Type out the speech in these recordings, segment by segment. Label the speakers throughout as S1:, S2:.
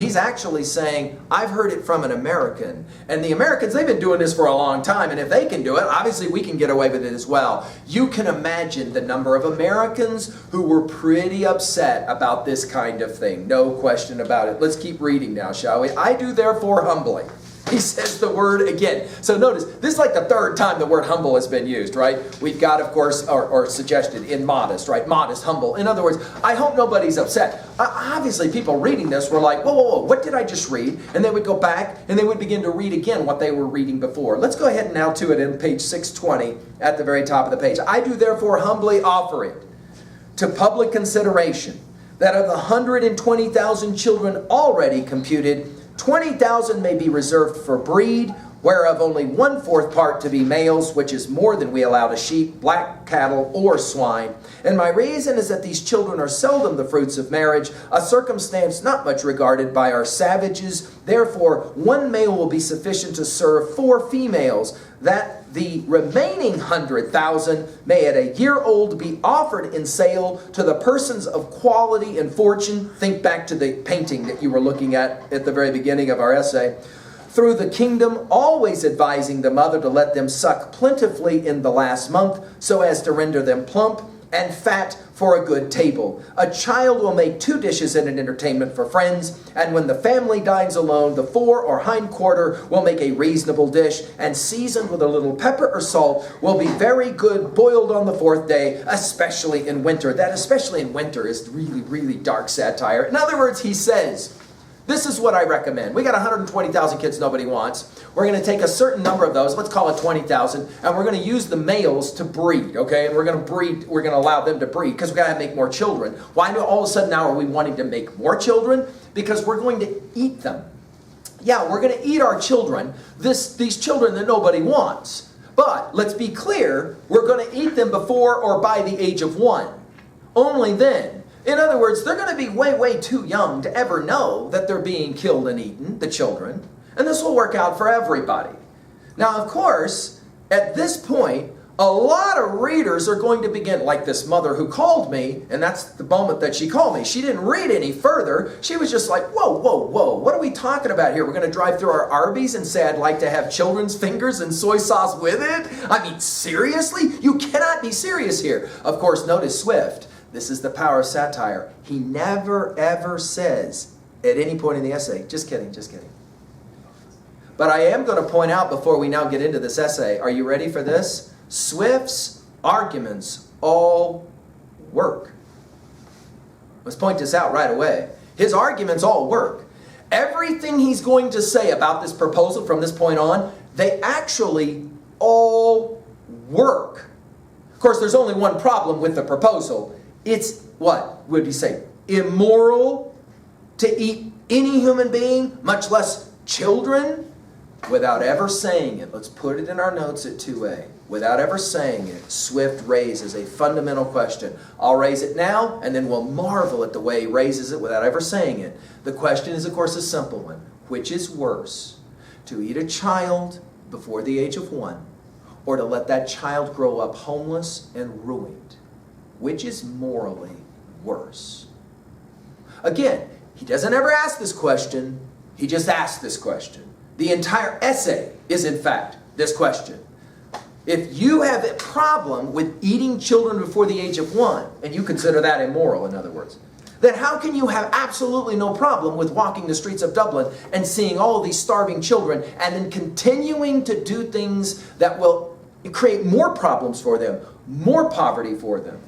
S1: he's actually saying, I've heard it from an American. And the Americans, they've been doing this for a long time, and if they can do it, obviously we can get away with it as well. You can imagine the number of Americans who were pretty upset about this kind of thing. No question about it. Let's keep reading now, shall we? I do therefore humbly. He says the word again. So notice, this is like the third time the word humble has been used, right? We've got, of course, or suggested in modest, right? Modest, humble. In other words, I hope nobody's upset. Obviously, people reading this were like, whoa, whoa, whoa, what did I just read? And they would go back and they would begin to read again what they were reading before. Let's go ahead now to it in page 620 at the very top of the page. I do therefore humbly offer it to public consideration that of the 120,000 children already computed, 20,000 may be reserved for breed, whereof only 1/4 part to be males, which is more than we allow to sheep, black cattle, or swine. And my reason is that these children are seldom the fruits of marriage, a circumstance not much regarded by our savages. Therefore, 1 male will be sufficient to serve 4 females, that the remaining 100,000 may at a year old be offered in sale to the persons of quality and fortune. Think back to the painting that you were looking at the very beginning of our essay. Through the kingdom, always advising the mother to let them suck plentifully in the last month, so as to render them plump and fat for a good table. A child will make 2 dishes in an entertainment for friends, and when the family dines alone, the fore or hind quarter will make a reasonable dish, and seasoned with a little pepper or salt will be very good, boiled on the 4th day, especially in winter. That especially in winter is really, really dark satire. In other words, he says, this is what I recommend. We got 120,000 kids nobody wants. We're going to take a certain number of those, let's call it 20,000, and we're going to use the males to breed, okay? And we're going to allow them to breed because we've got to make more children. Why do all of a sudden now are we wanting to make more children? Because we're going to eat them. Yeah, we're going to eat our children, these children that nobody wants. But let's be clear, we're going to eat them before or by the age of 1. Only then. In other words, they're going to be way, way too young to ever know that they're being killed and eaten, the children. And this will work out for everybody. Now, of course, at this point, a lot of readers are going to begin, like this mother who called me, and that's the moment that she called me. She didn't read any further. She was just like, whoa, whoa, whoa, what are we talking about here? We're going to drive through our Arby's and say I'd like to have children's fingers and soy sauce with it? I mean, seriously? You cannot be serious here. Of course, notice Swift. This is the power of satire. He never, ever says at any point in the essay, just kidding, just kidding. But I am going to point out before we now get into this essay, are you ready for this? Swift's arguments all work. Let's point this out right away. His arguments all work. Everything he's going to say about this proposal from this point on, they actually all work. Of course, there's only one problem with the proposal. It's, what would he say? Immoral to eat any human being, much less children, without ever saying it. Let's put it in our notes at 2A. Without ever saying it, Swift raises a fundamental question. I'll raise it now, and then we'll marvel at the way he raises it without ever saying it. The question is, of course, a simple one. Which is worse, to eat a child before the age of 1, or to let that child grow up homeless and ruined? Which is morally worse? Again, he doesn't ever ask this question. He just asks this question. The entire essay is, in fact, this question. If you have a problem with eating children before the age of 1, and you consider that immoral, in other words, then how can you have absolutely no problem with walking the streets of Dublin and seeing all these starving children and then continuing to do things that will create more problems for them, more poverty for them?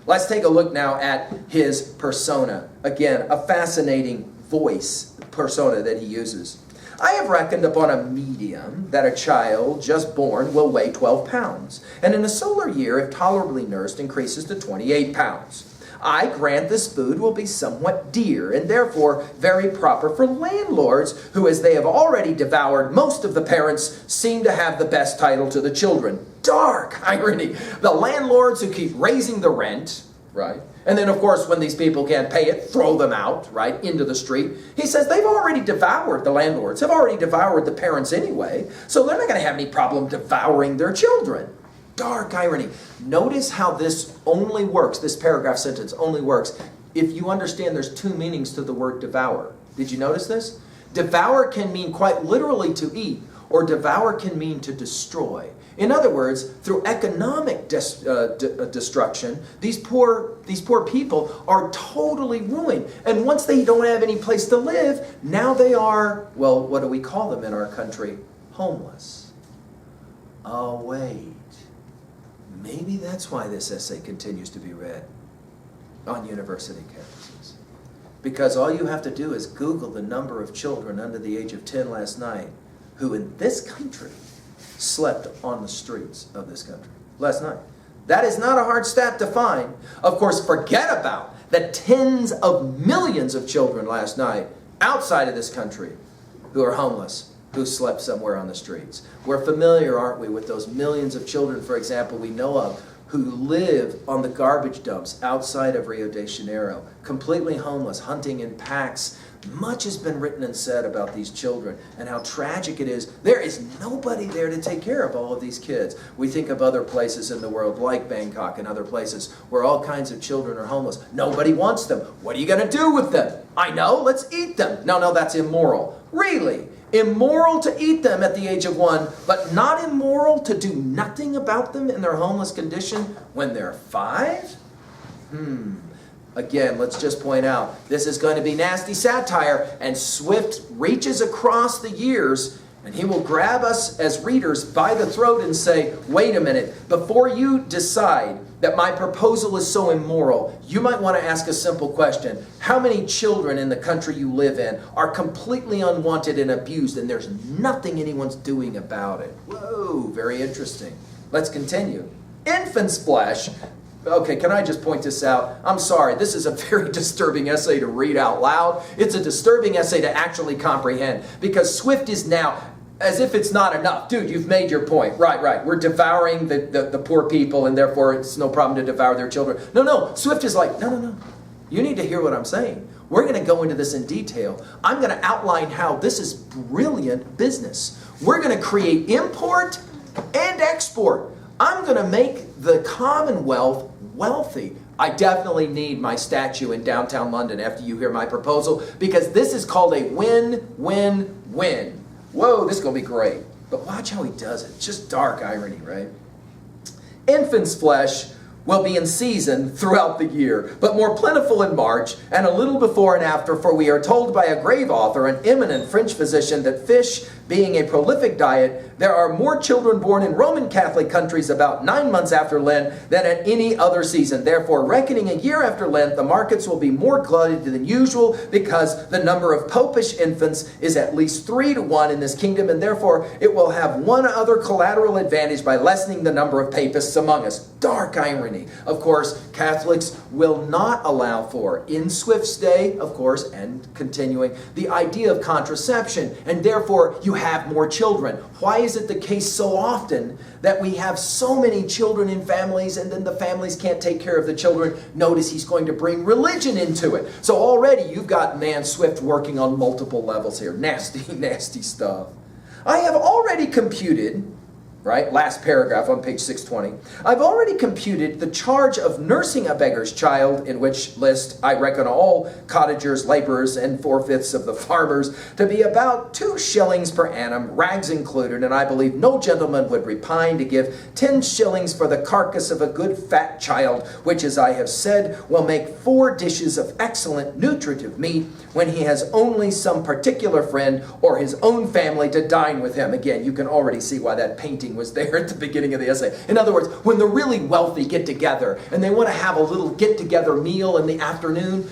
S1: Let's take a look now at his persona. Again, a fascinating voice persona that he uses. I have reckoned upon a medium that a child just born will weigh 12 pounds, and in a solar year, if tolerably nursed, increases to 28 pounds. I grant this food will be somewhat dear, and therefore very proper for landlords who, as they have already devoured most of the parents, seem to have the best title to the children. Dark irony. The landlords who keep raising the rent, right? And then, of course, when these people can't pay it, throw them out, right, into the street. He says they've already devoured, the landlords have already devoured the parents anyway, so they're not going to have any problem devouring their children. Dark irony. Notice how this only works, this paragraph sentence only works, if you understand there's 2 meanings to the word devour. Did you notice this? Devour can mean quite literally to eat, or devour can mean to destroy. In other words, through economic destruction, these poor people are totally ruined. And once they don't have any place to live, now they are, well, what do we call them in our country? Homeless. Oh, wait. Maybe that's why this essay continues to be read on university campuses. Because all you have to do is Google the number of children under the age of 10 last night who in this country slept on the streets of this country last night. That is not a hard stat to find. Of course, forget about the tens of millions of children last night outside of this country who are homeless, who slept somewhere on the streets. We're familiar, aren't we, with those millions of children, for example, we know of, who live on the garbage dumps outside of Rio de Janeiro, completely homeless, hunting in packs. Much has been written and said about these children and how tragic it is. There is nobody there to take care of all of these kids. We think of other places in the world like Bangkok and other places where all kinds of children are homeless. Nobody wants them. What are you going to do with them? I know, let's eat them. No, that's immoral. Really? Immoral to eat them at the age of 1, but not immoral to do nothing about them in their homeless condition when they're 5? Again, let's just point out, this is going to be nasty satire, and Swift reaches across the years, and he will grab us as readers by the throat and say, wait a minute, before you decide that my proposal is so immoral, you might want to ask a simple question. How many children in the country you live in are completely unwanted and abused, and there's nothing anyone's doing about it? Whoa, very interesting. Let's continue. Infant's flesh. Okay, can I just point this out? I'm sorry, this is a very disturbing essay to read out loud. It's a disturbing essay to actually comprehend, because Swift is now, as if it's not enough. Dude, you've made your point. Right. We're devouring the poor people, and therefore it's no problem to devour their children. No. Swift is like, no. You need to hear what I'm saying. We're going to go into this in detail. I'm going to outline how this is brilliant business. We're going to create import and export. I'm going to make the Commonwealth wealthy. I definitely need my statue in downtown London after you hear my proposal, because this is called a win-win-win. Whoa, this is going to be great. But watch how he does it. It's just dark irony, right? Infant's flesh will be in season throughout the year, but more plentiful in March and a little before and after, for we are told by a grave author, an eminent French physician, that fish being a prolific diet, there are more children born in Roman Catholic countries about 9 months after Lent than at any other season. Therefore, reckoning a year after Lent, the markets will be more glutted than usual, because the number of popish infants is at least 3 to 1 in this kingdom, and therefore it will have one other collateral advantage by lessening the number of papists among us. Dark irony. Of course, Catholics will not allow for, in Swift's day, of course, and continuing, the idea of contraception, and therefore you have more children. Why is it the case so often that we have so many children in families, and then the families can't take care of the children? Notice he's going to bring religion into it. So already you've got man Swift working on multiple levels here. Nasty stuff. I have already computed, right, last paragraph on page 620, I've already computed the charge of nursing a beggar's child, in which list I reckon all cottagers, laborers, and 4/5 of the farmers, to be about 2 shillings per annum, rags included, and I believe no gentleman would repine to give 10 shillings for the carcass of a good fat child, which, as I have said, will make 4 dishes of excellent nutritive meat, when he has only some particular friend or his own family to dine with him. Again, you can already see why that painting was there at the beginning of the essay. In other words, when the really wealthy get together and they want to have a little get-together meal in the afternoon,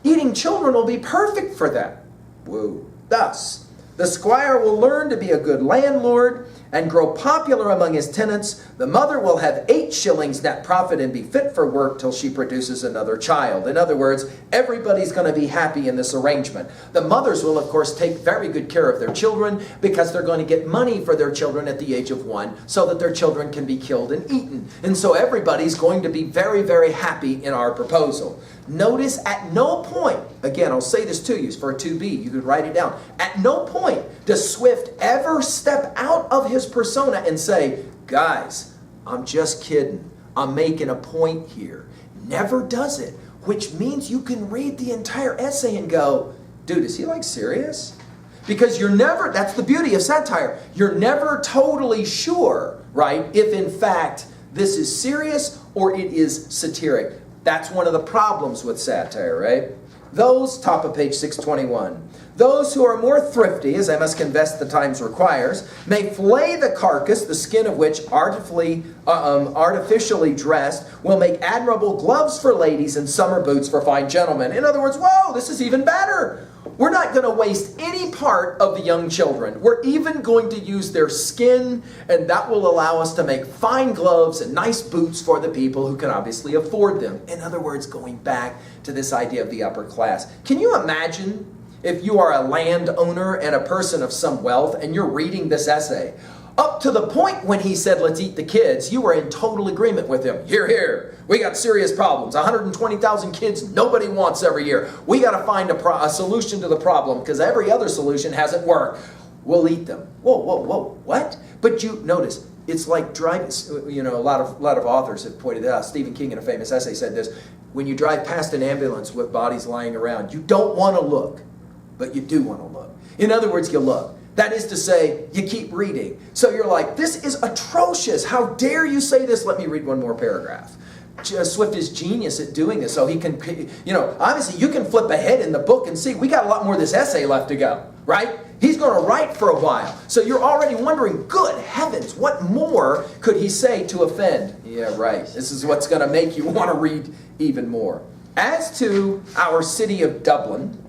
S1: eating children will be perfect for that. Whoa. Thus, the squire will learn to be a good landlord and grow popular among his tenants. The mother will have 8 shillings net profit and be fit for work till she produces another child. In other words, everybody's going to be happy in this arrangement. The mothers will, of course, take very good care of their children, because they're going to get money for their children at the age of 1 so that their children can be killed and eaten. And so everybody's going to be very, very happy in our proposal. Notice at no point, again, I'll say this to you for a 2B, you could write it down. At no point does Swift ever step out of his persona and say, guys, I'm just kidding. I'm making a point here. Never does it, which means you can read the entire essay and go, dude, is he like serious? Because you're never, that's the beauty of satire, you're never totally sure, right, if in fact this is serious or it is satiric. That's one of the problems with satire, right? Those, top of page 621, those who are more thrifty, as I must confess the times requires, may flay the carcass, the skin of which artificially dressed, will make admirable gloves for ladies and summer boots for fine gentlemen. In other words, whoa, this is even better. We're not going to waste any part of the young children. We're even going to use their skin, and that will allow us to make fine gloves and nice boots for the people who can obviously afford them. In other words, going back to this idea of the upper class. Can you imagine if you are a landowner and a person of some wealth and you're reading this essay? Up to the point when he said, let's eat the kids, you were in total agreement with him. Here, here, we got serious problems. 120,000 kids nobody wants every year. We got to find a solution to the problem because every other solution hasn't worked. We'll eat them. Whoa, whoa, whoa, what? But you notice, it's like driving, you know, a lot of authors have pointed out. Stephen King in a famous essay said this, when you drive past an ambulance with bodies lying around, you don't want to look, but you do want to look. In other words, you look. That is to say, you keep reading. So you're like, this is atrocious. How dare you say this? Let me read one more paragraph. Swift is genius at doing this. So he can, you know, obviously you can flip ahead in the book and see, we got a lot more of this essay left to go, right? He's going to write for a while. So you're already wondering, good heavens, what more could he say to offend? Yeah, right. This is what's going to make you want to read even more. As to our city of Dublin,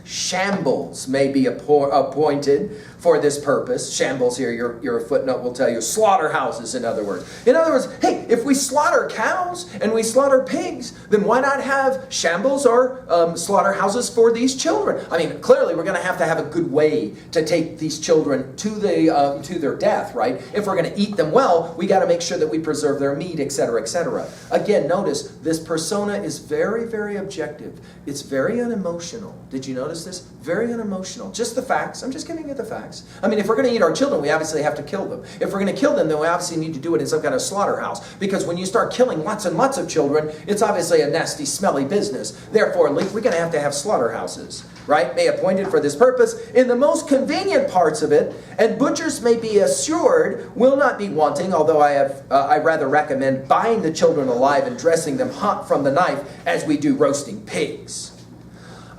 S1: shambles may be appointed for this purpose. Shambles here, your footnote will tell you, slaughterhouses in other words. In other words, hey, if we slaughter cows and we slaughter pigs, then why not have shambles or slaughterhouses for these children? I mean, clearly we're going to have a good way to take these children to their death, right? If we're going to eat them well, we got to make sure that we preserve their meat, etc., etc. Again, notice this persona is very, very objective. It's very unemotional. Did you notice this? Very unemotional. Just the facts. I'm just giving you the facts. I mean, if we're going to eat our children, we obviously have to kill them. If we're going to kill them, then we obviously need to do it in some kind of slaughterhouse. Because when you start killing lots and lots of children, it's obviously a nasty, smelly business. Therefore, we're going to have slaughterhouses, right? May appointed for this purpose in the most convenient parts of it, and butchers may be assured will not be wanting, although I rather recommend buying the children alive and dressing them hot from the knife as we do roasting pigs.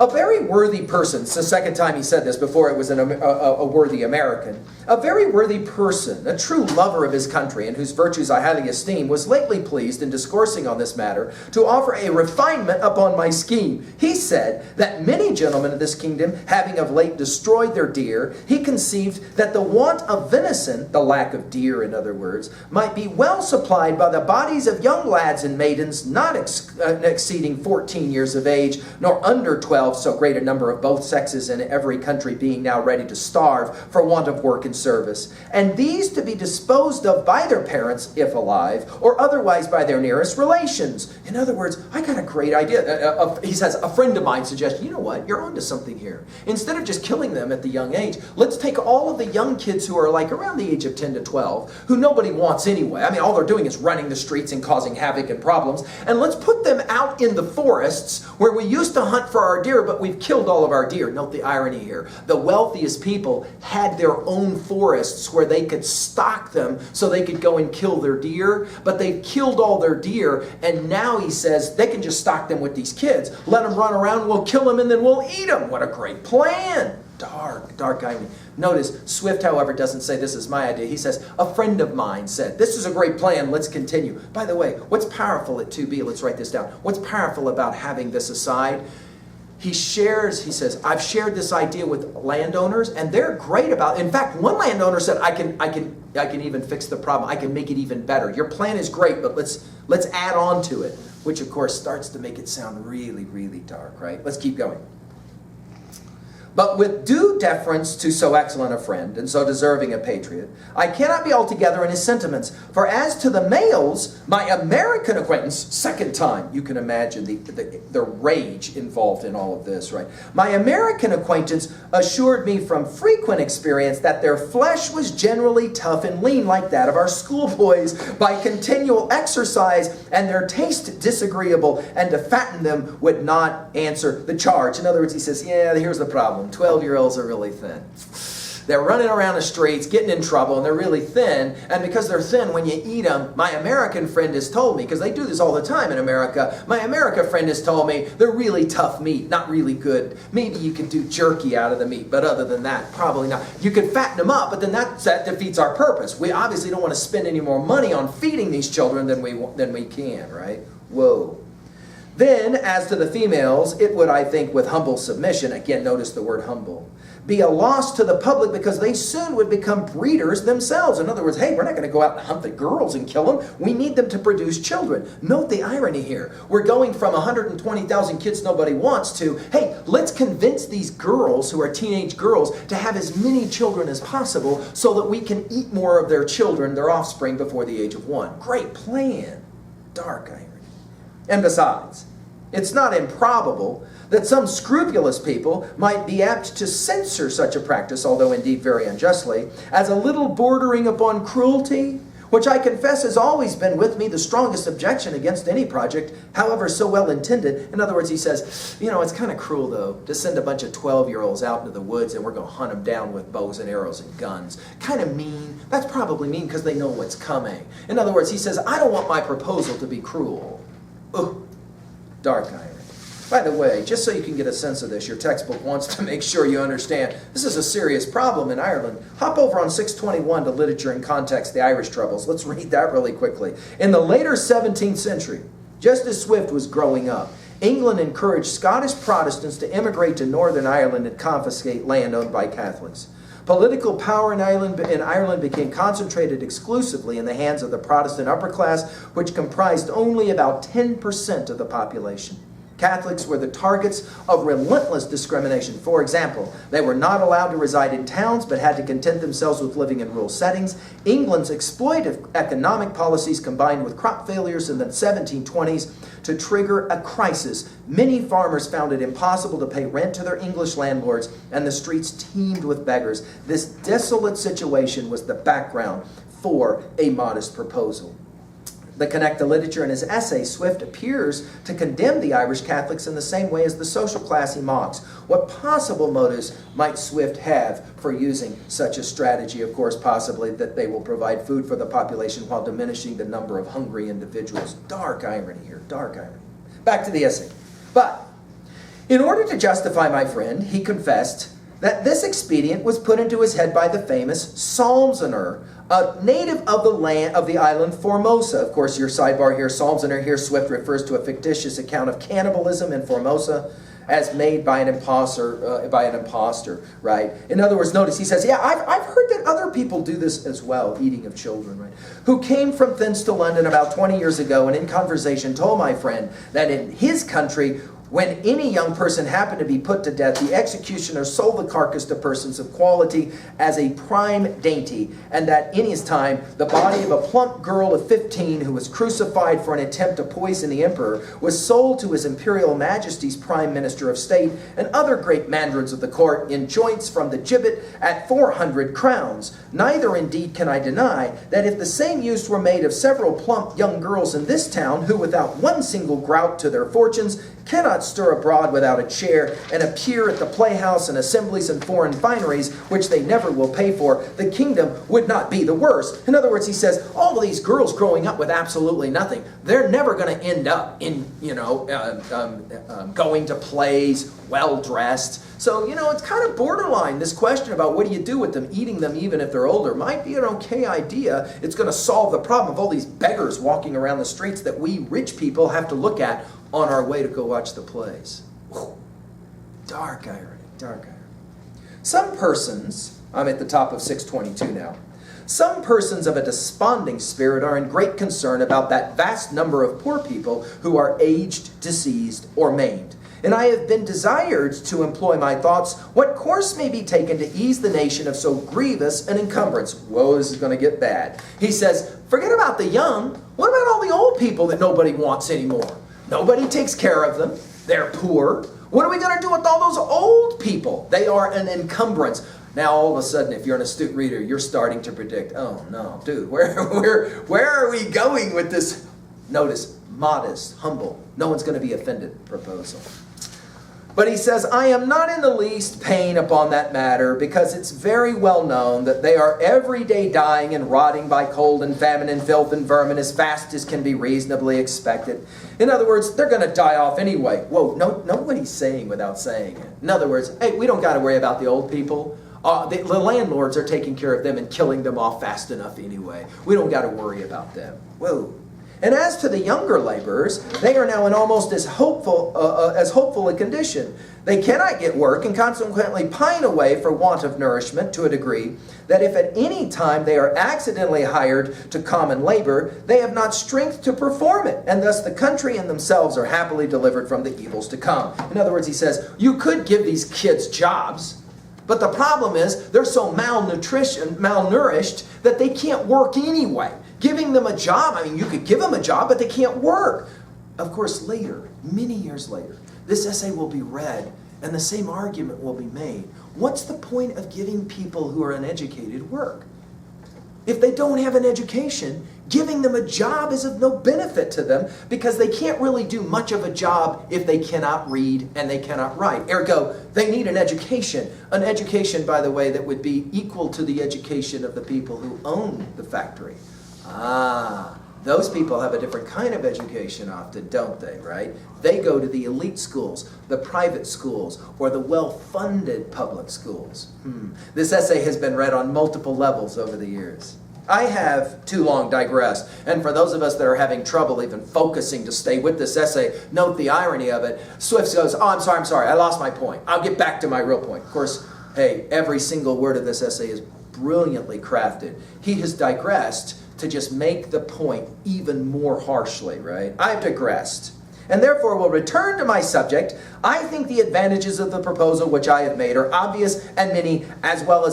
S1: A very worthy person, it's the second time he said this, before it was a worthy American, a very worthy person, a true lover of his country, and whose virtues I highly esteem, was lately pleased in discoursing on this matter to offer a refinement upon my scheme. He said that many gentlemen of this kingdom, having of late destroyed their deer, he conceived that the want of venison, the lack of deer in other words, might be well supplied by the bodies of young lads and maidens not exceeding 14 years of age, nor under 12, so great a number of both sexes in every country being now ready to starve for want of work and service, and these to be disposed of by their parents, if alive, or otherwise by their nearest relations. In other words, I got a great idea. He says, a friend of mine suggested, you know what, you're onto something here. Instead of just killing them at the young age, let's take all of the young kids who are like around the age of 10 to 12, who nobody wants anyway. I mean, all they're doing is running the streets and causing havoc and problems, and let's put them out in the forests where we used to hunt for our deer, but we've killed all of our deer. Note the irony here. The wealthiest people had their own forests where they could stock them so they could go and kill their deer, but they've killed all their deer, and now he says they can just stock them with these kids. Let them run around, we'll kill them, and then we'll eat them. What a great plan. Dark irony. Notice, Swift, however, doesn't say this is my idea. He says, a friend of mine said, this is a great plan, let's continue. By the way, what's powerful at 2B, let's write this down. What's powerful about having this aside? He says, I've shared this idea with landowners, and they're great about it. In fact, one landowner said, I can even fix the problem. I can make it even better. Your plan is great, but let's add on to it, which of course starts to make it sound really, really dark, right? Let's keep going. But with due deference to so excellent a friend and so deserving a patriot, I cannot be altogether in his sentiments. For as to the males, my American acquaintance, second time, you can imagine the rage involved in all of this, right? My American acquaintance assured me from frequent experience that their flesh was generally tough and lean like that of our schoolboys by continual exercise, and their taste disagreeable, and to fatten them would not answer the charge. In other words, he says, yeah, here's the problem. 12-year-olds are really thin. They're running around the streets, getting in trouble, and they're really thin. And because they're thin, when you eat them, my American friend has told me, because they do this all the time in America, my American friend has told me they're really tough meat, not really good. Maybe you can do jerky out of the meat, but other than that, probably not. You can fatten them up, but then that defeats our purpose. We obviously don't want to spend any more money on feeding these children than we can, right? Whoa. Then, as to the females, it would, I think, with humble submission, again, notice the word humble, be a loss to the public because they soon would become breeders themselves. In other words, hey, we're not going to go out and hunt the girls and kill them. We need them to produce children. Note the irony here. We're going from 120,000 kids nobody wants to, hey, let's convince these girls who are teenage girls to have as many children as possible so that we can eat more of their children, their offspring, before the age of 1. Great plan. Dark irony. And besides, it's not improbable that some scrupulous people might be apt to censor such a practice, although indeed very unjustly, as a little bordering upon cruelty, which I confess has always been with me the strongest objection against any project, however so well intended. In other words, he says, you know, it's kind of cruel, though, to send a bunch of 12-year-olds out into the woods and we're going to hunt them down with bows and arrows and guns. Kind of mean. That's probably mean because they know what's coming. In other words, he says, I don't want my proposal to be cruel. Ooh, dark irony. By the way, just so you can get a sense of this, your textbook wants to make sure you understand this is a serious problem in Ireland. Hop over on 621 to Literature and Context, the Irish Troubles. Let's read that really quickly. In the later 17th century, just as Swift was growing up, England encouraged Scottish Protestants to immigrate to Northern Ireland and confiscate land owned by Catholics. Political power in Ireland became concentrated exclusively in the hands of the Protestant upper class, which comprised only about 10% of the population. Catholics were the targets of relentless discrimination. For example, they were not allowed to reside in towns but had to content themselves with living in rural settings. England's exploitive economic policies combined with crop failures in the 1720s to trigger a crisis. Many farmers found it impossible to pay rent to their English landlords, and the streets teemed with beggars. This desolate situation was the background for a modest proposal. The Connect to Literature in his essay, Swift appears to condemn the Irish Catholics in the same way as the social class he mocks. What possible motives might Swift have for using such a strategy? Of course, possibly that they will provide food for the population while diminishing the number of hungry individuals. Dark irony here, dark irony. Back to the essay. But, in order to justify my friend, he confessed that this expedient was put into his head by the famous Psalmsoner, a native of the land of the island Formosa. Of course, your sidebar here, Psalmsoner here, Swift refers to a fictitious account of cannibalism in Formosa as made by an impostor, right? In other words, notice he says, yeah, I've heard that other people do this as well, eating of children, right? Who came from thence to London about 20 years ago and in conversation told my friend that in his country, when any young person happened to be put to death, the executioner sold the carcass to persons of quality as a prime dainty, and that in his time, the body of a plump girl of 15 who was crucified for an attempt to poison the emperor was sold to his imperial majesty's prime minister of state and other great mandarins of the court in joints from the gibbet at 400 crowns. Neither indeed can I deny that if the same use were made of several plump young girls in this town who without one single grout to their fortunes cannot stir abroad without a chair and appear at the playhouse and assemblies and foreign fineries, which they never will pay for, the kingdom would not be the worse. In other words, he says, all of these girls growing up with absolutely nothing, they're never going to end up in, going to plays, well-dressed. So, it's kind of borderline, this question about what do you do with them, eating them even if they're older, might be an okay idea. It's going to solve the problem of all these beggars walking around the streets that we rich people have to look at on our way to go watch the plays. Whew. Dark irony, dark irony. Some persons, I'm at the top of 622 now, some persons of a desponding spirit are in great concern about that vast number of poor people who are aged, diseased, or maimed. And I have been desired to employ my thoughts, what course may be taken to ease the nation of so grievous an encumbrance. Whoa, this is going to get bad. He says, forget about the young. What about all the old people that nobody wants anymore? Nobody takes care of them. They're poor. What are we going to do with all those old people? They are an encumbrance. Now, all of a sudden, if you're an astute reader, you're starting to predict, oh no, dude, where are we going with this? Notice, modest, humble, no one's going to be offended proposal. But he says, I am not in the least pain upon that matter, because it's very well known that they are every day dying and rotting by cold and famine and filth and vermin as fast as can be reasonably expected. In other words, they're going to die off anyway. Whoa, know what he's saying without saying it. In other words, hey, we don't got to worry about the old people. The landlords are taking care of them and killing them off fast enough anyway. We don't got to worry about them. Whoa. And as to the younger laborers, they are now in almost as hopeful a condition. They cannot get work and consequently pine away for want of nourishment to a degree that if at any time they are accidentally hired to common labor, they have not strength to perform it, and thus the country and themselves are happily delivered from the evils to come. In other words, he says, you could give these kids jobs, but the problem is they're so malnourished that they can't work anyway. Giving them a job, I mean, you could give them a job, but they can't work. Of course, later, many years later, this essay will be read and the same argument will be made. What's the point of giving people who are uneducated work? If they don't have an education, giving them a job is of no benefit to them because they can't really do much of a job if they cannot read and they cannot write. Ergo, they need an education. An education, by the way, that would be equal to the education of the people who own the factory. Ah, those people have a different kind of education often, don't they, right? They go to the elite schools, the private schools, or the well-funded public schools. This essay has been read on multiple levels over the years. I have too long digressed, and for those of us that are having trouble even focusing to stay with this essay, note the irony of it. Swift goes, oh, I'm sorry, I lost my point. I'll get back to my real point. Of course, hey, every single word of this essay is brilliantly crafted. He has digressed to just make the point even more harshly, right? I've digressed, and therefore will return to my subject. I think the advantages of the proposal which I have made are obvious and many, as well as